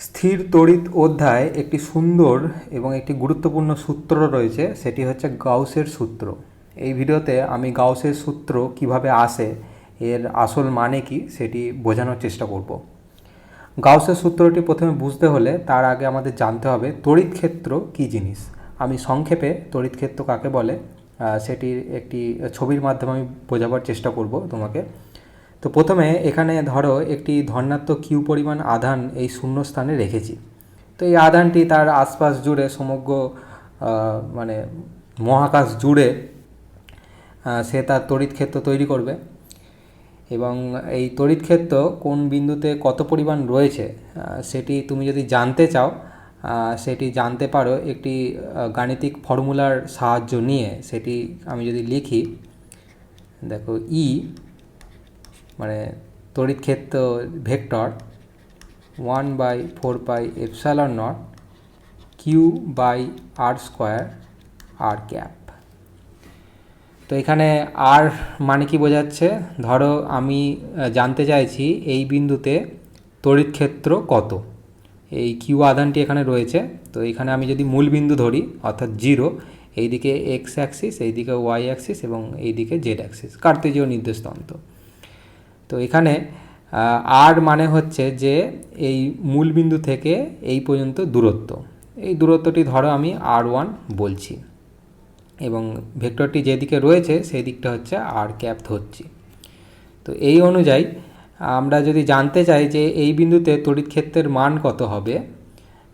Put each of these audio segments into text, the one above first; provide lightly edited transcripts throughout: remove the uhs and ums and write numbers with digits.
স্থির তড়িৎ অধ্যায়ে একটি সুন্দর এবং একটি গুরুত্বপূর্ণ সূত্র রয়েছে, সেটি হচ্ছে গাউসের সূত্র। এই ভিডিওতে আমি গাউসের সূত্র কিভাবে আসে, এর আসল মানে কি সেটি বোঝানোর চেষ্টা করব। গাউসের সূত্রটি প্রথমে বুঝতে হলে তার আগে আমাদের জানতে হবে তড়িৎ ক্ষেত্র কী জিনিস। আমি সংক্ষেপে তড়িৎ ক্ষেত্র কাকে বলে সেটির একটি ছবির মাধ্যমে আমি বোঝাবার চেষ্টা করব তোমাকে। তো প্রথমে এখানে ধরো একটি ধনাত্মক কিউ পরিমাণ আধান এই শূন্য স্থানে রেখেছি। তো এই আধানটি তার আশপাশ জুড়ে সমগ্র মানে মহাকাশ জুড়ে সে তার তড়িৎ ক্ষেত্র তৈরি করবে, এবং এই তড়িৎ ক্ষেত্র কোন বিন্দুতে কত পরিমাণ রয়েছে সেটি তুমি যদি জানতে চাও সেটি জানতে পারো একটি গাণিতিক ফর্মুলার সাহায্য নিয়ে। সেটি আমি যদি লিখি, দেখো ই মানে তড়িৎ ক্ষেত্র ভেক্টর 1/4πε0 Q/r² r ক্যাপ। তো এখানে আর মানে কি বোঝাচ্ছে, ধরো আমি জানতে চাইছি এই বিন্দুতে তড়িৎ ক্ষেত্র কত। এই কিউ আধানটি এখানে রয়েছে, তো এখানে আমি যদি মূল বিন্দু ধরি অর্থাৎ 0, এইদিকে এক্স অ্যাক্সিস, এইদিকে ওয়াই অ্যাক্সিস এবং এইদিকে জেড অ্যাক্সিস, কার্তেজীয় নির্দেশতন্ত্র। তো এখানে আর মানে হচ্ছে যে এই মূল বিন্দু থেকে এই পর্যন্ত দূরত্ব, এই দূরত্বটি ধরো আমি r1 বলছি, এবং ভেক্টরটি যেদিকে রয়েছে সেই দিকটা হচ্ছে আর ক্যাপ ধরছি। তো এই অনুযায়ী আমরা যদি জানতে চাই যে এই বিন্দুতে তড়িৎ ক্ষেত্রের মান কত হবে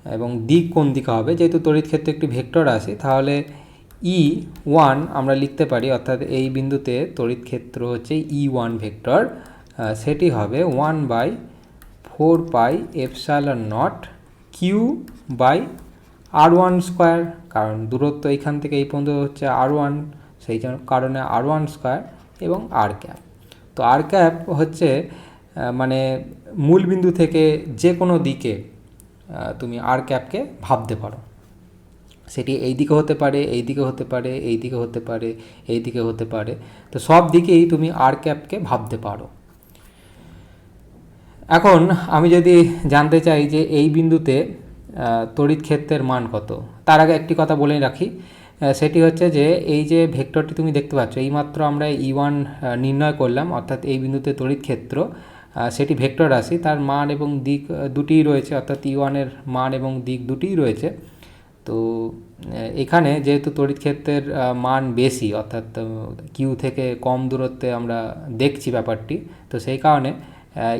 এবং দিক কোন দিকে হবে, যেহেতু তড়িৎ ক্ষেত্রে একটি ভেক্টর আসে, তাহলে E1 আমরা লিখতে পারি, অর্থাৎ এই বিন্দুতে তড়িৎ ক্ষেত্র হচ্ছে E1 ভেক্টর, সেটি হবে 1/4πε0 Q/r1², কারণ দূরত্ব এইখান থেকে এই পর্যন্ত হচ্ছে r1, সেই কারণে r1² এবং r ক্যাপ। তো r ক্যাপ হচ্ছে মানে মূল বিন্দু থেকে যে কোনো দিকে তুমি r ক্যাপকে ভাবতে পারো। সেটি এই দিকে হতে পারে, এই দিকে হতে পারে, এই দিকে হতে পারে, এই দিকে হতে পারে। তো সব দিকেই তুমি r ক্যাপকে ভাবতে পারো। এখন আমি যদি জানতে চাই যে এই বিন্দুতে তড়িৎ ক্ষেত্রের মান কত, তার আগে একটি কথা বলে রাখি, সেটি হচ্ছে যে এই যে ভেক্টরটি তুমি দেখতে পাচ্ছ, এইমাত্র আমরা E1 নির্ণয় করলাম, অর্থাৎ এই বিন্দুতে তড়িৎ ক্ষেত্র সেটি ভেক্টর রাশি, তার মান এবং দিক দুটিই রয়েছে, অর্থাৎ E1 এর মান এবং দিক দুটিই রয়েছে। তো এখানে যেহেতু তড়িৎ ক্ষেত্রের মান বেশি, অর্থাৎ কিউ থেকে কম দূরত্বে আমরা দেখছি ব্যাপারটি, তো সেই কারণে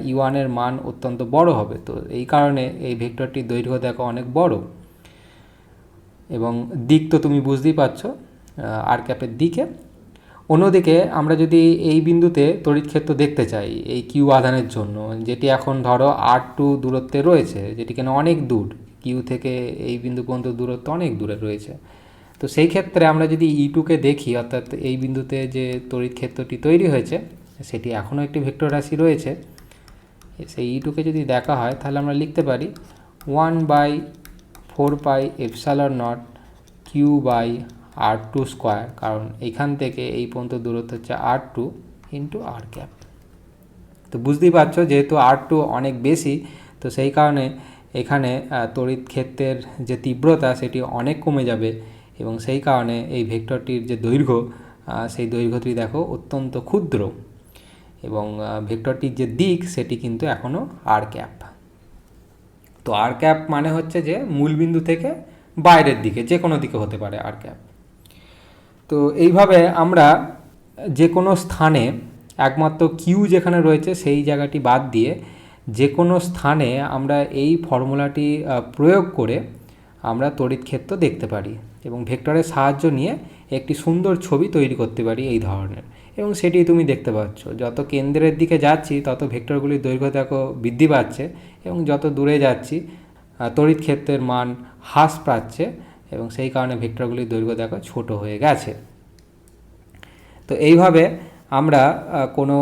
E1 এর মান অত্যন্ত বড় হবে। তো এই কারণে এই ভেক্টরটির দৈর্ঘ্য দেখো অনেক বড়, এবং দিক তো তুমি বুঝতেই পারছো আর ক্যাপের দিকে। অন্যদিকে আমরা যদি এই বিন্দুতে তড়িৎ ক্ষেত্র দেখতে চাই এই কিউ আধানের জন্য, যেটি এখন ধরো r2 দূরত্বে রয়েছে, যেটি কেন অনেক দূর, কিউ থেকে এই বিন্দু পর্যন্ত দূরত্ব অনেক দূরে রয়েছে। তো সেই ক্ষেত্রে আমরা যদি E2কে দেখি, অর্থাৎ এই বিন্দুতে যে তড়িৎ ক্ষেত্রটি তৈরি হয়েছে সেটি এখনও একটি ভেক্টর রাশি রয়েছে, সেই E2কে যদি দেখা হয় তাহলে আমরা লিখতে পারি 1/4πε0 Q/r2², কারণ এখান থেকে এই পর্যন্ত দূরত্ব হচ্ছে r2 ইন্টু r ক্যাপ। তো বুঝতেই পারছো যেহেতু r2 অনেক বেশি, তো সেই কারণে এখানে তড়িৎ ক্ষেত্রের যে তীব্রতা সেটি অনেক কমে যাবে, এবং সেই কারণে এই ভেক্টরটির যে দৈর্ঘ্য সেই দৈর্ঘ্যটি দেখো অত্যন্ত ক্ষুদ্র, এবং ভেক্টরটির যে দিক সেটি কিন্তু এখনও আর ক্যাপ। তো আর ক্যাপ মানে হচ্ছে যে মূলবিন্দু থেকে বাইরের দিকে যে কোনো দিকে হতে পারে আর ক্যাপ। তো এইভাবে আমরা যে কোনো স্থানে একমাত্র কিউ যেখানে রয়েছে সেই জায়গাটি বাদ দিয়ে যে কোনো স্থানে আমরা এই ফর্মুলাটি প্রয়োগ করে আমরা তড়িৎ ক্ষেত্র দেখতে পারি, এবং ভেক্টরের সাহায্য নিয়ে একটি সুন্দর ছবি তৈরি করতে পারি এই ধরনের। এবং সেটি তুমি দেখতে পাচ্ছ, যত কেন্দ্রের দিকে যাচ্ছি তত ভেক্টরগুলির দৈর্ঘ্য দেখো বৃদ্ধি পাচ্ছে, এবং যত দূরে যাচ্ছি তড়িৎ ক্ষেত্রের মান হ্রাস পাচ্ছে, এবং সেই কারণে ভেক্টরগুলির দৈর্ঘ্য দেখো ছোট হয়ে গেছে। তো এইভাবে আমরা কোনো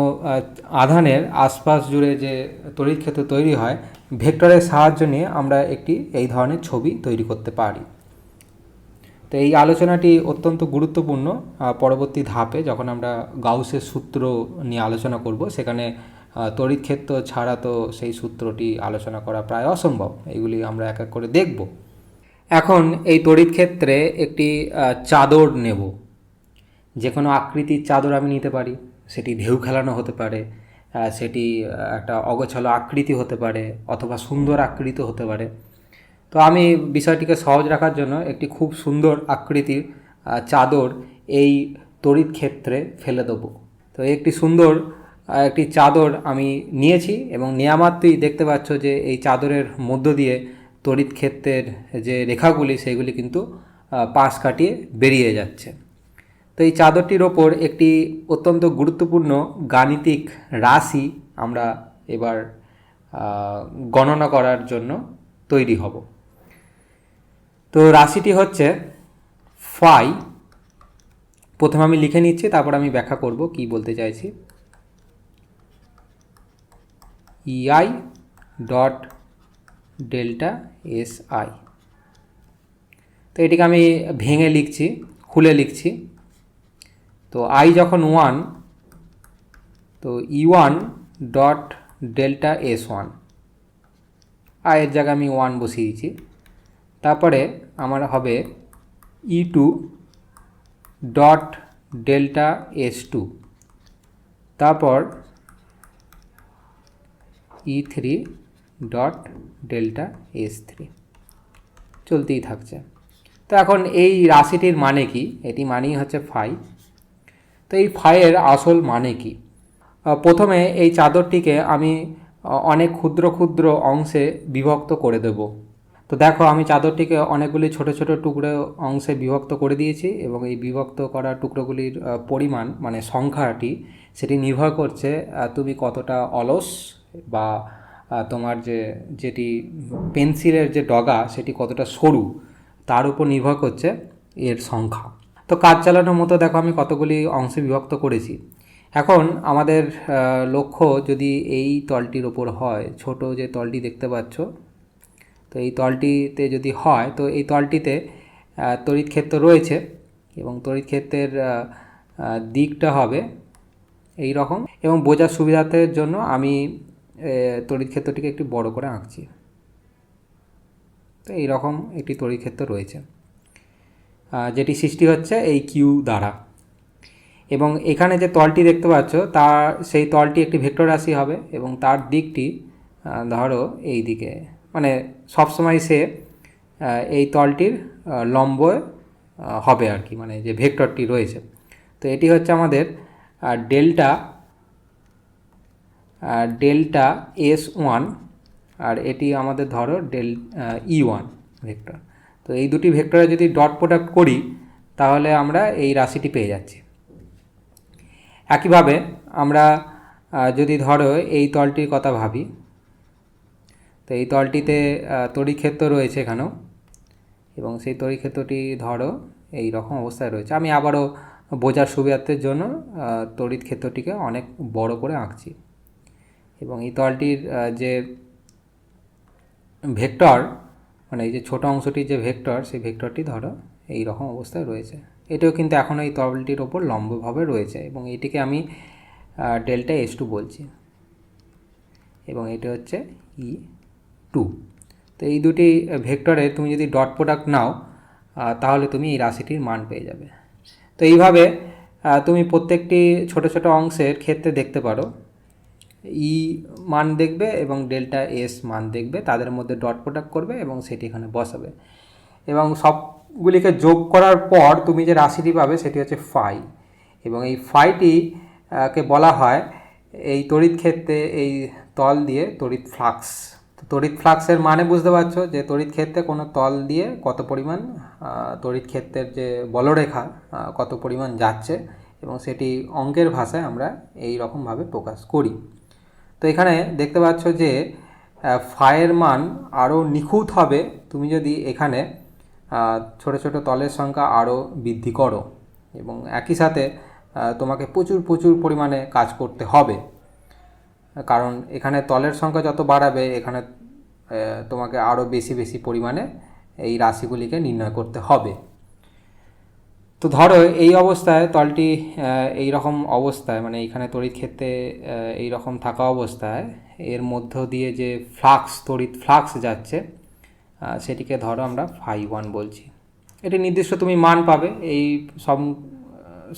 আধানের আশপাশ জুড়ে যে তড়িৎ ক্ষেত্র তৈরি হয়, ভেক্টরের সাহায্য নিয়ে আমরা একটি এই ধরনের ছবি তৈরি করতে পারি। তো এই আলোচনাটি অত্যন্ত গুরুত্বপূর্ণ। পরবর্তী ধাপে যখন আমরা গাউসের সূত্র নিয়ে আলোচনা করব, সেখানে তড়িৎ ক্ষেত্র ছাড়া তো সেই সূত্রটি আলোচনা করা প্রায় অসম্ভব। এগুলি আমরা এক এক করে দেখব। এখন এই তড়িৎ ক্ষেত্রে একটি চাদর নেব, যে কোনো আকৃতির চাদর আমি নিতে পারি। সেটি ঢেউ খেলানো হতে পারে, সেটি একটা অগোছালো আকৃতি হতে পারে, অথবা সুন্দর আকৃতি হতে পারে। তো আমি বিষয়টিকে সহজ রাখার জন্য একটি খুব সুন্দর আকৃতির চাদর এই তড়িৎ ক্ষেত্রে ফেলে দেবো। তো একটি সুন্দর একটি চাদর আমি নিয়েছি, এবং নেওয়া মাত্রই দেখতে পাচ্ছ যে এই চাদরের মধ্য দিয়ে তড়িৎ ক্ষেত্রের যে রেখাগুলি সেগুলি কিন্তু পাশ কাটিয়ে বেরিয়ে যাচ্ছে। তো এই চাদরটির ওপর একটি অত্যন্ত গুরুত্বপূর্ণ গাণিতিক রাশি আমরা এবার গণনা করার জন্য তৈরি হব। তো রাশিটি হচ্ছে ফাই। প্রথমে আমি লিখে নিচ্ছি, তারপর আমি ব্যাখ্যা করব কি বলতে চাইছি। EI dot delta SI। তো এটিকে আমি ভেঙে লিখছি, খুলে লিখছি। তো I যখন 1, তো E1 ডট ডেল্টা S1, এর জায়গায় আমি 1 বসিয়ে দিয়েছি। তারপরে আমার হবে E2 ডট ডেল্টা S2, তারপর E3 ডট ডেল্টা S3, চলতেই থাকছে। তো এখন এই রাশিটির মানে কি? এটি মানেই হচ্ছে ফাই। তো এই ফাইয়ের আসল মানে কি? প্রথমে এই চাদরটিকে আমি অনেক ক্ষুদ্র ক্ষুদ্র অংশে বিভক্ত করে দেব। তো দেখো, আমি চাদরটিকে অনেকগুলি ছোট ছোট টুকরো অংশে বিভক্ত করে দিয়েছি, এবং এই বিভক্ত করা টুকরোগুলির পরিমাণ মানে সংখ্যাটি সেটি নির্ভর করছে তুমি কতটা অলস, বা তোমার যেটি পেন্সিলের যে ডগা সেটি কতটা সরু, তার উপর নির্ভর করছে এর সংখ্যা। তো কাজ চালানোর মতো দেখো আমি কতগুলি অংশে বিভক্ত করেছি। এখন আমাদের লক্ষ্য যদি এই তলটির ওপর হয়, ছোট যে তলটি দেখতে পাচ্ছ, তো এই তলটিতে যদি হয়, তো এই তলটিতে তড়িৎ ক্ষেত্র রয়েছে, এবং তড়িৎ ক্ষেত্রের দিকটা হবে এই রকম। এবং বোঝার সুবিধার্থের জন্য আমি তড়িৎ ক্ষেত্রটিকে একটু বড় করে আঁকছি। তো এই রকম একটি তড়িৎ ক্ষেত্র রয়েছে, যেটি সৃষ্টি হচ্ছে এই কিউ দ্বারা। এবং এখানে যে তলটি দেখতে পাচ্ছ, সেই তলটি একটি ভেক্টর রাশি হবে, এবং তার দিকটি ধরো এই দিকে, মানে সবসময় সে এই তলটির লম্ব হবে আর কি, মানে যে ভেক্টরটি রয়েছে। তো এটি হচ্ছে আমাদের ডেল্টা S1, আর এটি আমাদের ধরো E1 ভেক্টর। তো এই দুটি ভেক্টরে যদি ডট প্রোডাক্ট করি, তাহলে আমরা এই রাশিটি পেয়ে যাচ্ছি। একইভাবে আমরা যদি ধরো এই তলটির কথা ভাবি, তো এই তলটিতে তড়িৎ ক্ষেত্র রয়েছে এখানেও, এবং সেই তড়িৎ ক্ষেত্রটি ধরো এই রকম অবস্থায় রয়েছে। আমি আবারও বোঝার সুবিধার্থের জন্য তড়িৎ ক্ষেত্রটিকে অনেক বড় করে আঁকছি, এবং এই তলটির যে ভেক্টর, মানে এই যে ছোট অংশটির যে ভেক্টর, সেই ভেক্টরটি ধরো এই রকম অবস্থায় রয়েছে। এটাও কিন্তু এখন এই তলটির ওপর লম্বভাবে রয়েছে, এবং এটিকে আমি ডেল্টা S2 বলছি, এবং এটি হচ্ছে E2। তো এই দুটি ভেক্টরে তুমি যদি ডট প্রোডাক্ট নাও, তাহলে তুমি এই রাশিটির মান পেয়ে যাবে। তো এইভাবে তুমি প্রত্যেকটি ছোট ছোট অংশের ক্ষেত্রে দেখতে পারো, ই মান দেখবে এবং ডেল্টা S মান দেখবে, তাদের মধ্যে ডট প্রোডাক্ট করবে এবং সেটি এখানে বসাবে, এবং সবগুলিকে যোগ করার পর তুমি যে রাশিটি পাবে সেটি হচ্ছে ফাই। এবং এই ফাইটিকে বলা হয় এই তড়িৎ ক্ষেত্রে এই তল দিয়ে তড়িৎ ফ্লাক্স। তো তড়িৎ ফ্লাক্সের মানে বুঝতে পারছো যে তড়িৎ ক্ষেত্রে কোনো তল দিয়ে কত পরিমাণ তড়িৎ ক্ষেত্রের যে বলরেখা কত পরিমাণ যাচ্ছে, এবং সেটি অঙ্কের ভাষায় আমরা এই রকমভাবে প্রকাশ করি। তো এখানে দেখতে পাচ্ছ যে ফাইয়ের মান আরও নিখুঁত হবে তুমি যদি এখানে ছোট ছোট তলের সংখ্যা আরও বৃদ্ধি করো, এবং একই সাথে তোমাকে প্রচুর প্রচুর পরিমাণে কাজ করতে হবে, কারণ এখানে তলের সংখ্যা যত বাড়াবে, এখানে তোমাকে আরও বেশি বেশি পরিমাণে এই রাশিগুলিকে নির্ণয় করতে হবে। তো ধরো এই অবস্থায় তলটি এই রকম অবস্থায়, মানে এইখানে তড়িৎ ক্ষেত্রে এই রকম থাকা অবস্থায় এর মধ্য দিয়ে যে তড়িৎ ফ্লাক্স যাচ্ছে সেটিকে ধরো আমরা φ1 বলছি। এটি নির্দিষ্ট তুমি মান পাবে এই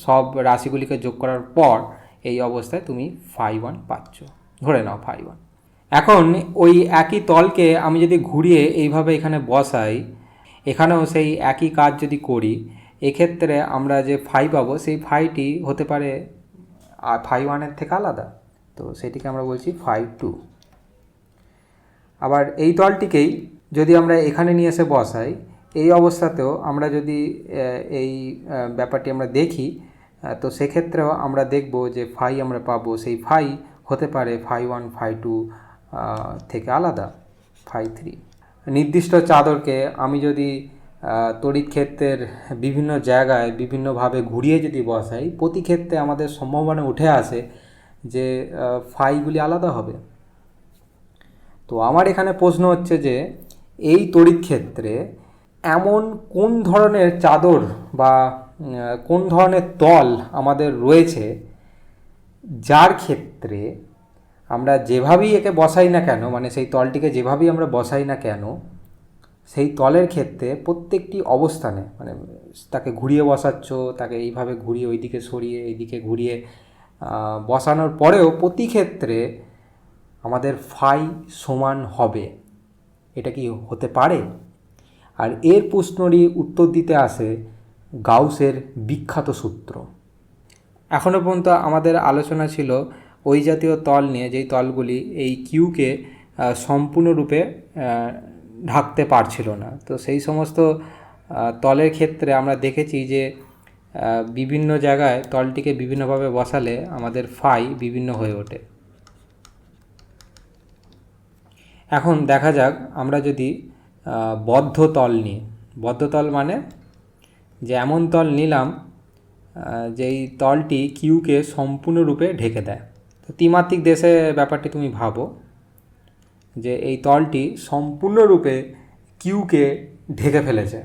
সব রাশিগুলিকে যোগ করার পর এই অবস্থায় তুমি φ1 পাচ্ছ, ধরে নাও φ1। এখন ওই একই তলকে আমি যদি ঘুরিয়ে এইভাবে এখানে বসাই, এখানেও সেই একই কাজ যদি করি, এক্ষেত্রে আমরা যে ফাই পাবো সেই ফাইটি হতে পারে φ1 থেকে আলাদা, তো সেটিকে আমরা বলছি φ2। আবার এই তলটিকেই যদি আমরা এখানে নিয়ে এসে বসাই, এই অবস্থাতেও আমরা যদি এই ব্যাপারটি আমরা দেখি, তো সেক্ষেত্রেও আমরা দেখব যে ফাই আমরা পাবো সেই ফাই হতে পারে φ1 φ2 থেকে আলাদা, φ3। নির্দিষ্ট চাদরকে আমি যদি তড়িৎ ক্ষেত্রের বিভিন্ন জায়গায় বিভিন্নভাবে ঘুরিয়ে যদি বসাই, প্রতি ক্ষেত্রে আমাদের সম্ভাবনা উঠে আসে যে ফাইগুলি আলাদা হবে। তো আমার এখানে প্রশ্ন হচ্ছে যে এই তড়িৎ ক্ষেত্রে এমন কোন ধরনের চাদর বা কোন ধরনের তল আমাদের রয়েছে যার ক্ষেত্রে আমরা যেভাবেই একে বসাই না কেন, মানে সেই তলটিকে যেভাবেই আমরা বসাই না কেন, সেই তলের ক্ষেত্রে প্রত্যেকটি অবস্থানে, মানে তাকে ঘুরিয়ে বসাচ্ছ, তাকে এইভাবে ঘুরিয়ে ওইদিকে সরিয়ে এইদিকে ঘুরিয়ে বসানোর পরেও প্রতি ক্ষেত্রে আমাদের ফাই সমান হবে। এটা কি হতে পারে? আর এর প্রশ্নেরই উত্তর দিতে আসে গাউসের বিখ্যাত সূত্র। এখনও পর্যন্ত আমাদের আলোচনা ছিল ওই জাতীয় তল নিয়ে, যেই তলগুলি এই কিউকে সম্পূর্ণরূপে ঢাকতে পারছিল না। তো সেই সমস্ত তলের ক্ষেত্রে আমরা দেখেছি যে বিভিন্ন জায়গায় তলটিকে বিভিন্নভাবে বসালে আমাদের ফাই বিভিন্ন হয়ে ওঠে। এখন দেখা যাক আমরা যদি বদ্ধ তল নিই। বদ্ধ তল মানে যে এমন তল নিলাম যেই তলটি কিউকে সম্পূর্ণরূপে ঢেকে দেয়। তো ত্রিমাত্রিক দেশে ব্যাপারটি তুমি ভাবো যে এই তলটি সম্পূর্ণরূপে কিউকে ঢেকে ফেলেছে।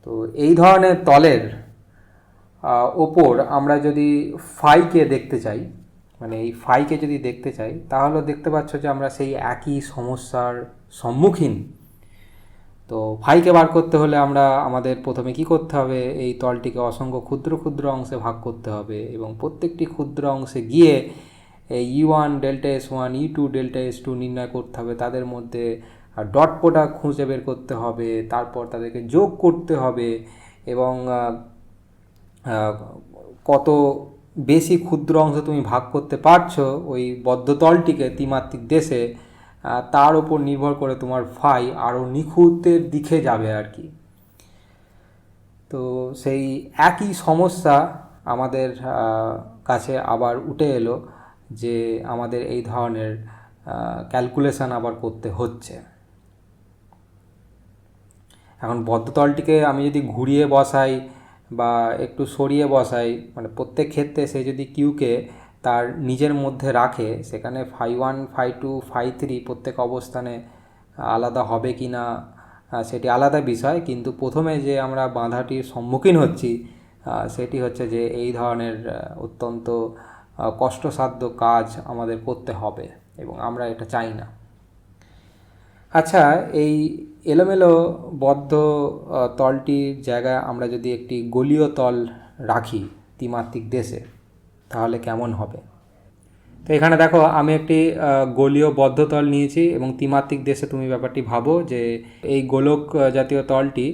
তো এই ধরনের তলের ওপর আমরা যদি ফাইকে দেখতে চাই, মানে এই ফাইকে যদি দেখতে চাই, তাহলে দেখতে পাচ্ছ যে আমরা সেই একই সমস্যার সম্মুখীন। তো ফাইকে বার করতে হলে আমাদের প্রথমে কি করতে হবে, এই তলটিকে অসংখ্য ক্ষুদ্র ক্ষুদ্র অংশে ভাগ করতে হবে এবং প্রত্যেকটি ক্ষুদ্র অংশে গিয়ে E1 delta S1 E2 delta S2 নির্ণয় করতে হবে, তাদের মধ্যে ডট প্রোডাক্ট খুঁজে বের করতে হবে, তারপর তাদেরকে যোগ করতে হবে এবং কত বেশি ক্ষুদ্র অংশ তুমি ভাগ করতে পারছো ওই বদ্ধ তলটিকে ত্রিমাত্রিক দেশে, তার উপর নির্ভর করে তোমার ফাই আরও নিখুঁতের দিকে যাবে আর কি। তো সেই একই সমস্যা আমাদের কাছে আবার উঠে এলো যে আমাদের এই ধরনের ক্যালকুলেশন আবার করতে হচ্ছে। এখন বদ্ধতলটিকে আমি যদি ঘুরিয়ে বসাই বা একটু সরিয়ে বসাই, মানে প্রত্যেক ক্ষেত্রে সে যদি কিউকে তার নিজের মধ্যে রাখে, সেখানে φ1 φ2 φ3 প্রত্যেক অবস্থানে আলাদা হবে কি না সেটি আলাদা বিষয়, কিন্তু প্রথমে যে আমরা বাধাটির সম্মুখীন হচ্ছি সেটি হচ্ছে যে এই ধরনের অত্যন্ত কষ্টসাধ্য কাজ আমাদের করতে হবে এবং আমরা এটা চাই না। আচ্ছা, এই এলোমেলো বদ্ধ তলটির জায়গায় আমরা যদি একটি গোলীয় তল রাখি ত্রিমাত্রিক দেশে, তাহলে কেমন হবে? তো এখানে দেখো আমি একটি গোলীয় বদ্ধ তল নিয়েছি এবং ত্রিমাত্রিক দেশে তুমি ব্যাপারটি ভাবো যে এই গোলক জাতীয় তলটি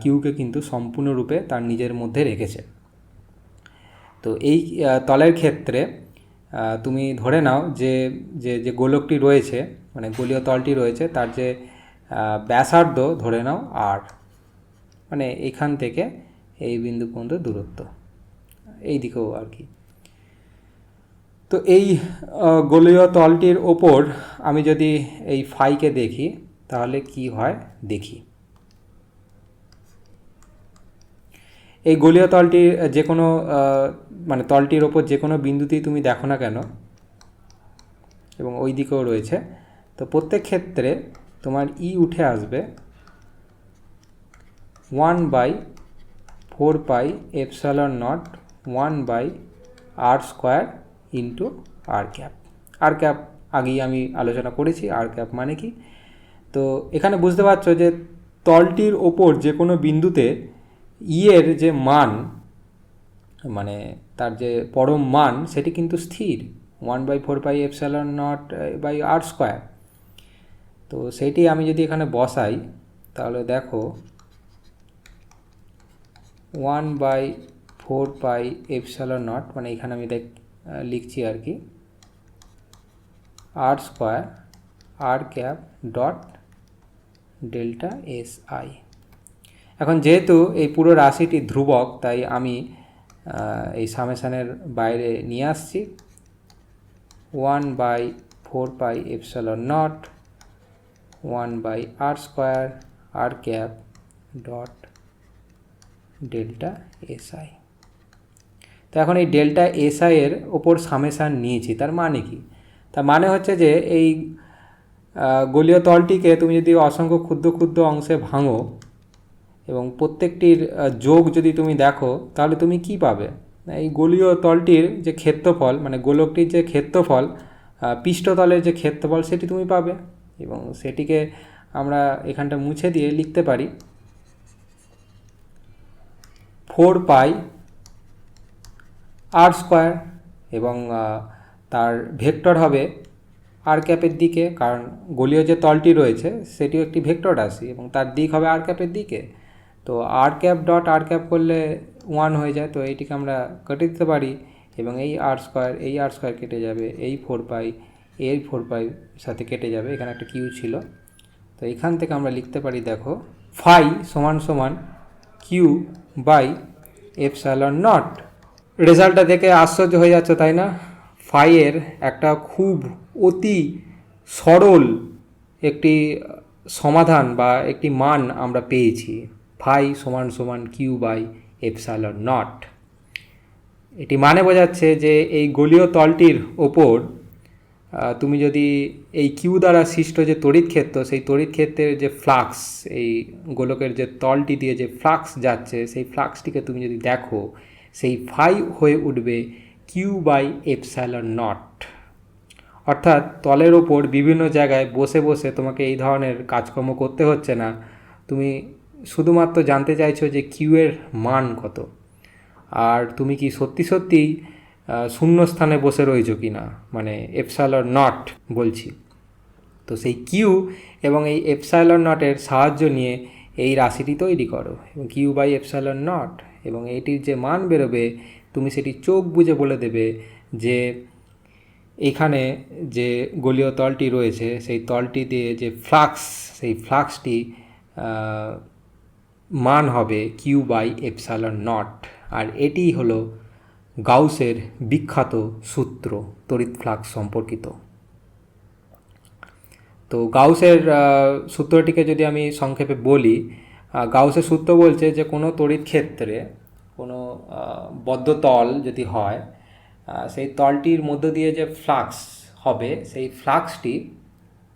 কিউকে কিন্তু সম্পূর্ণরূপে তার নিজের মধ্যে রেখেছে। তো এই তলের ক্ষেত্রে তুমি ধরে নাও যে যে গোলকটি রয়েছে, মানে গোলীয় তলটি রয়েছে, তার যে ব্যাসার্ধ ধরে নাও আর, মানে এখান থেকে এই বিন্দু পর্যন্ত দূরত্ব, এই দিকেও আর কি। তো এই গোলীয় তলটির ওপর আমি যদি এই ফাইকে দেখি তাহলে কি হয় দেখি। এই গোলীয় তলটির যে কোনো মানে তলটির ওপর যে কোনো বিন্দুতেই তুমি দেখো না কেন, এবং ওই দিকেও রয়েছে, তো প্রত্যেক ক্ষেত্রে তোমার ই উঠে আসবে 1/4 four pi epsilon naught 1/r² into r cap. R cap আগেই আমি আলোচনা করেছি আর ক্যাপ মানে কি। তো এখানে বুঝতে পারছো যে তলটির ওপর যে কোনো বিন্দুতে এর যে মান, মানে তার যে পরম মান, সেটি কিন্তু স্থির 1/4 এপসাইলন নট বাই r²। তো সেইটি আমি যদি এখানে বসাই তাহলে দেখো 1/4 এপসাইলন নট, মানে এখানে আমি লিখছি আর কি r² r cap dot delta s i. এখন যেহেতু এই পুরো রাশিটি ধ্রুবক, তাই আমি এই সামেশানের বাইরে নিয়ে আসছি 1/4 epsilon naught 1/r² r cap dot delta s i. তো এখন এই ডেল্টা এস আই এর ওপর সামেশান নিয়েছি, তার মানে কি? তার মানে হচ্ছে যে এই গোলীয় তলটিকে তুমি যদি অসংখ্য ক্ষুদ্র ক্ষুদ্র অংশে ভাঙো এবং প্রত্যেকটির যোগ যদি তুমি দেখো, তাহলে তুমি কি পাবে? এই গোলীয় তলটির যে ক্ষেত্রফল, মানে গোলকটির যে ক্ষেত্রফল, পৃষ্ঠতলের যে ক্ষেত্রফল, সেটি তুমি পাবে। এবং সেটিকে আমরা এখানটা মুছে দিয়ে লিখতে পারি 4 r², এবং তার ভেক্টর হবে আর ক্যাপের দিকে, কারণ গোলীয় যে তলটি রয়েছে সেটিও একটি ভেক্টর রাশি এবং তার দিক হবে আর ক্যাপের দিকে। তো আর ক্যাপ ডট আর ক্যাপ করলে 1 হয়ে যায়, তো এইটিকে আমরা কেটে দিতে পারি এবং এই r² কেটে যাবে, এই 4 সাথে কেটে যাবে, এখানে একটা কিউ ছিল। তো এখান থেকে আমরা লিখতে পারি, দেখো ফাই সমান সমান কিউ বাই এপসাইলন নট। রেজাল্টটা দেখে আশ্চর্য হয়ে যাচ্ছে, তাই না? ফাইয়ের একটা খুব অতি সরল একটি সমাধান বা একটি মান আমরা পেয়েছি, ফাই সমান সমান কিউ বাই এপসাইলন নট। এটি মানে বোঝাচ্ছে যে এই গোলীয় তলটির ওপর তুমি যদি এই কিউ দ্বারা সৃষ্ট যে তড়িৎ ক্ষেত্র, সেই তড়িৎ ক্ষেত্রের যে ফ্লাক্স, এই গোলকের যে তলটি দিয়ে যে ফ্লাক্স যাচ্ছে, সেই ফ্লাক্সটিকে তুমি যদি দেখো, সেই ফাই হয়ে উঠবে কিউ বাই এপসাইলন নট। অর্থাৎ তলের ওপর বিভিন্ন জায়গায় বসে বসে তোমাকে এই ধরনের কাজকর্ম করতে হচ্ছে না, তুমি শুধুমাত্র জানতে চাইছো যে কিউ এর মান কত, আর তুমি কি সত্যি সত্যি শূন্য স্থানে বসে রয়েছো কি না, মানে এপসাইলন নট বলছি। তো সেই কিউ এবং এই এপসাইলন নটের সাহায্য নিয়ে এই রাশিটি তৈরি করো, এবং কিউ বাই এপসাইলন নট, এবং এইটির যে মান বেরোবে তুমি সেটি চোখ বুজে বলে দেবে যে এখানে যে গোলীয় তলটি রয়েছে সেই তলটি দিয়ে যে ফ্লাক্স, সেই ফ্লাক্সটি মান হবে কিউ বাই এপসাইলন নট। আর এটি হলো গাউসের বিখ্যাত সূত্র তড়িৎ ফ্লাক্স সম্পর্কিত। তো গাউসের সূত্রটিকে যদি আমি সংক্ষেপে বলি, গাউসের সূত্র বলছে যে কোনো তড়িৎ ক্ষেত্রে কোনো বদ্ধ তল যদি হয়, সেই তলটির মধ্য দিয়ে যে ফ্লাক্স হবে, সেই ফ্লাক্সটি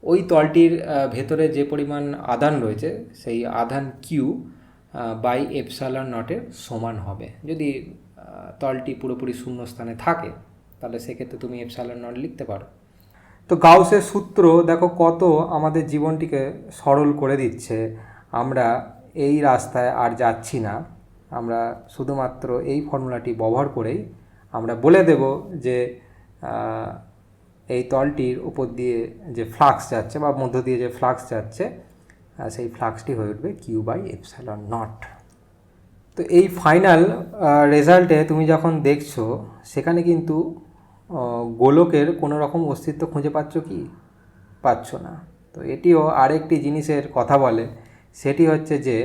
ওই তলটির ভেতরে যে পরিমাণ আধান রয়েছে সেই আধান কিউ বাই এপসাইলন নটের সমান হবে। যদি তলটি পুরোপুরি শূন্য স্থানে থাকে তাহলে সেক্ষেত্রে তুমি এপসাইলন নট লিখতে পারো। তো গাউসের সূত্র দেখো কত আমাদের জীবনটিকে সরল করে দিচ্ছে। আমরা এই রাস্তায় আর যাচ্ছি না, আমরা শুধুমাত্র এই ফর্মুলাটি ব্যবহার করেই আমরা বলে দেব যে এই তলটির উপর দিয়ে যে ফ্লাক্স যাচ্ছে বা মধ্য দিয়ে যে ফ্লাক্স যাচ্ছে, সেই ফ্লাক্সটি হয়ে উঠবে কিউ বাই এপসাইলন নট। তো এই ফাইনাল রেজাল্টে তুমি যখন দেখছো, সেখানে কিন্তু গোলকের কোনো রকম অস্তিত্ব খুঁজে পাচ্ছ কি? পাচ্ছ না। তো এটিও আরেকটি জিনিসের কথা বলে, সেটি হচ্ছে যে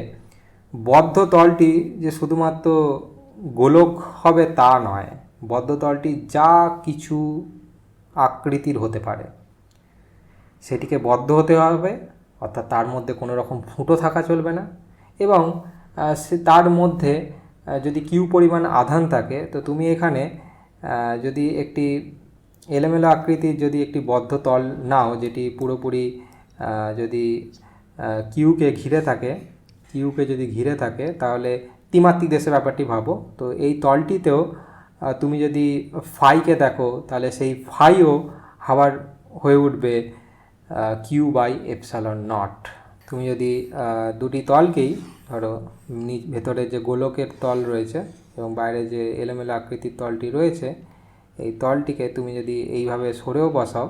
বদ্ধ তলটি যে শুধুমাত্র গোলক হবে তা নয়, বদ্ধ তলটি যা কিছু আকৃতির হতে পারে সেটিকে বদ্ধ হতে হবে, অর্থাৎ তার মধ্যে কোনো রকম ফুটো থাকা চলবে না, এবং তার মধ্যে যদি কিউ পরিমাণ আধান থাকে, তো তুমি এখানে যদি একটি এলোমেলো আকৃতির যদি একটি বদ্ধ তল নাও, যেটি পুরোপুরি যদি কিউকে যদি ঘিরে থাকে, তাহলে ত্রিমাত্রিক দেশের ব্যাপারটি ভাবো, তো এই তলটিতেও তুমি যদি ফাইকে দেখো তাহলে সেই ফাইও আবার হয়ে উঠবে কিউ বাই এপসাইলন নট। তুমি যদি দুটি তলকেই ধরো ভেতরে যে গোলকের তল রয়েছে এবং বাইরে যে এলোমেলো আকৃতির তলটি রয়েছে, এই তলটিকে তুমি যদি এইভাবে সরেও বসাও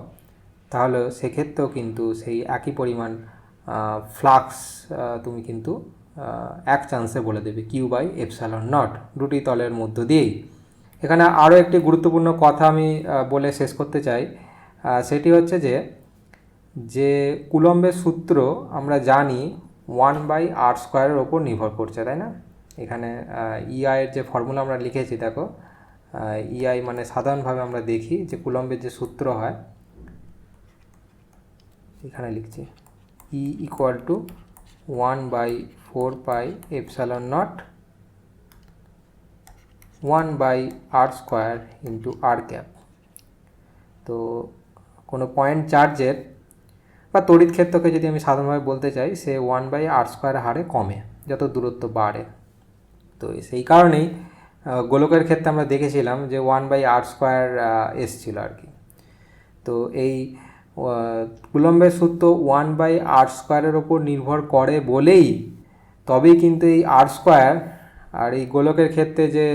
তাহলে সেক্ষেত্রেও কিন্তু সেই একই পরিমাণ ফ্লাক্স তুমি কিন্তু এক চান্সে বলে দেবে কিউ বাই এপসাইলন নট দুটি তলের মধ্য দিয়েই। এখানে আরও একটি গুরুত্বপূর্ণ কথা আমি বলে শেষ করতে চাই, সেটি হচ্ছে যে কুলম্বের সূত্র আমরা জানি 1/r² ওপর নির্ভর করছে, তাই না? এখানে ইআইয়ের যে ফর্মুলা আমরা লিখেছি দেখো, ইআই মানে সাধারণভাবে আমরা দেখি যে কুলম্বের যে সূত্র হয়, এখানে লিখছি E equal to 1/4πε0 1/r² into r cap. তো কোনো পয়েন্ট চার্জের বা তড়িৎ ক্ষেত্রকে যদি আমি সাধারণভাবে বলতে চাই, সে 1/r² হারে কমে যত দূরত্ব বাড়ে। তো সেই কারণেই গোলকের ক্ষেত্রে আমরা দেখেছিলাম যে 1/r² এসছিল আর কি। তো এই কুলম্বের সূত্র 1/r² ওপর নির্ভর করে বলেই তবেই কিন্তু এই r² আর এই গোলকের ক্ষেত্রে যে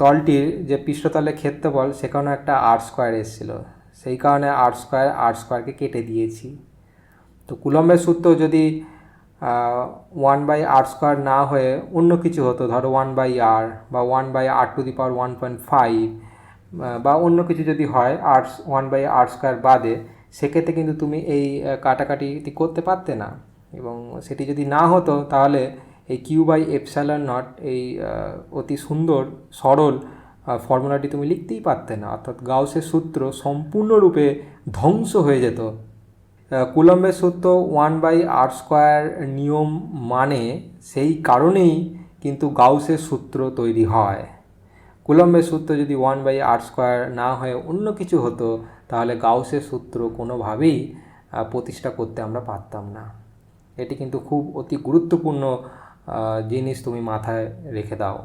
তলটির যে পৃষ্ঠতলের ক্ষেত্রফল সেখানেও একটা r² এসেছিলো, সেই কারণে r²কে কেটে দিয়েছি। তো কুলম্বের সূত্র যদি 1/r² না হয়ে অন্য কিছু হতো, ধরো 1/r বা 1/r⁻1.5 বা অন্য কিছু যদি হয় 1/r² বাদে, সেক্ষেত্রে কিন্তু তুমি এই কাটাকাটি করতে পারতে না। এবং সেটি যদি না হতো তাহলে এই কিউ বাই এপসাইলন নট এই অতি সুন্দর সরল ফর্মুলাটি তুমি লিখতেই পারতে না, অর্থাৎ গাউসের সূত্র সম্পূর্ণরূপে ধ্বংস হয়ে যেত। কুলম্বের সূত্র 1/r² নিয়ম মানে সেই কারণেই কিন্তু গাউসের সূত্র তৈরি হয়। কুলম্বের সূত্র যদি 1/r² না হয়ে অন্য কিছু হতো তাহলে গাউসের সূত্র কোনোভাবেই প্রতিষ্ঠা করতে আমরা পারতাম না। এটি কিন্তু খুব অতি গুরুত্বপূর্ণ জিনিস, তুমি মাথায় রেখে দাও।